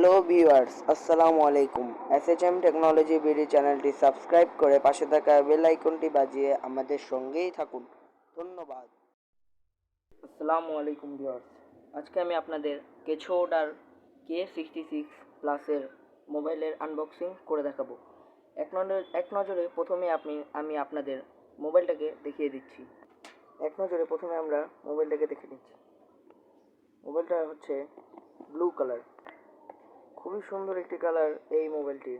Hello viewers, আসসালামু আলাইকুম। এসএচএম technology BD চ্যানেলটি সাবস্ক্রাইব করে পাশে থাকা বেল আইকনটি বাজিয়ে আমাদের সঙ্গেই থাকুন। ধন্যবাদ। আসসালামু আলাইকুম ভিউয়ার্স, আজকে আমি আপনাদের কেছোডার K66 প্লাসের মোবাইলের আনবক্সিং করে দেখাবো। এক নজরে প্রথমে আমি আপনাদের মোবাইলটাকে দেখিয়ে দিচ্ছি। প্রথমে আমরা মোবাইলটাকে দেখে নিচ্ছি। মোবাইলটা হচ্ছে ব্লু কালার, খুবই সুন্দর একটি কালার এই মোবাইলটি।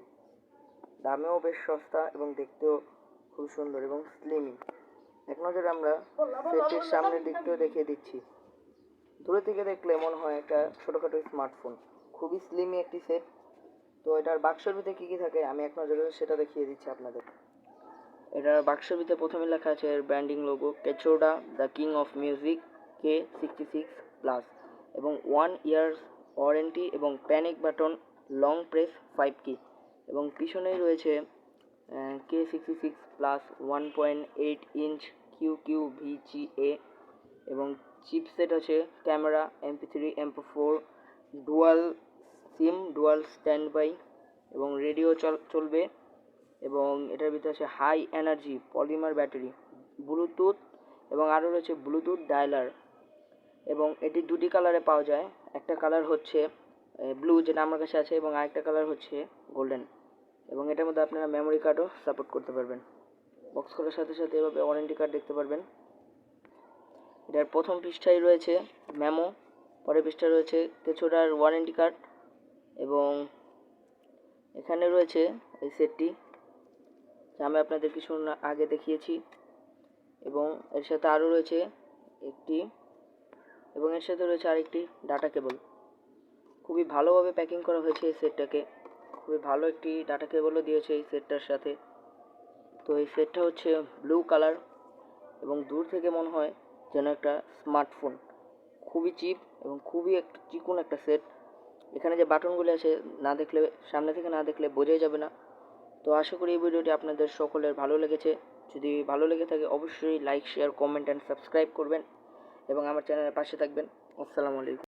দামেও বেশ সস্তা এবং দেখতেও খুব সুন্দর এবং স্লিমি। এক নজরে আমরা সেটটির সামনের দিকটাও দেখিয়ে দিচ্ছি। দূরে থেকে দেখলে মনে হয় একটা ছোটোখাটো স্মার্টফোন, খুবই স্লিমি একটি সেট। তো এটার বাক্সের ভিতরে কী কী থাকে আমি এক নজরে সেটা দেখিয়ে দিচ্ছি আপনাদের। এটার বাক্সের ভিতরে প্রথমে লেখা আছে এর ব্র্যান্ডিং লোগো, কেছোডা the king of music K66 plus, এবং 1 ইয়ার্স ওয়ারেন্টি এবং panic button long press 5 key, এবং পিছনেই রয়েছে K66 প্লাস 1.8 ইঞ্চ QQVGA, এবং চিপসেট আছে camera MP3 MP4, dual SIM, dual standby, এবং রেডিও চলবে, এবং এটার ভিতরে আছে high energy polymer battery, Bluetooth, এবং আরও রয়েছে ব্লুটুথ ডায়ালার। এবং এটি দুটি কালারে পাওয়া যায়, একটা কালার হচ্ছে ব্লু যেটা আমার কাছে আছে, এবং আরেকটা কালার হচ্ছে গোল্ডেন। এবং এটার মধ্যে আপনারা মেমোরি কার্ডও সাপোর্ট করতে পারবেন। বক্স করার সাথে সাথে এভাবে ওয়ারেন্টি কার্ড দেখতে পারবেন। এটার প্রথম পৃষ্ঠায় রয়েছে মেমো, পরের পৃষ্ঠায় রয়েছে কেছোডার ওয়ারেন্টি কার্ড, এবং এখানে রয়েছে এই সেটটি যা আমি আপনাদের কিছু আগে দেখিয়েছি, এবং এর সাথে আরও রয়েছে আরেকটি ডাটা কেবল। খুবই ভালোভাবে প্যাকিং করা হয়েছে এই সেটটাকে, খুবই ভালো একটি ডাটা কেবলও দিয়েছে এই সেটটার সাথে। তো এই সেটটা হচ্ছে ব্লু কালার, এবং দূর থেকে মনে হয় যেন একটা স্মার্টফোন। খুবই চিপ এবং খুবই একটা চিকন একটা সেট। এখানে যে বাটনগুলি আছে সামনে থেকে না দেখলে বোঝাই যাবে না। তো আশা করি এই ভিডিওটি আপনাদের সকলের ভালো লেগেছে। যদি ভালো লেগে থাকে অবশ্যই like, share, comment and subscribe করবেন এবং আমার চ্যানেলের পাশে থাকবেন। আসসালামু আলাইকুম।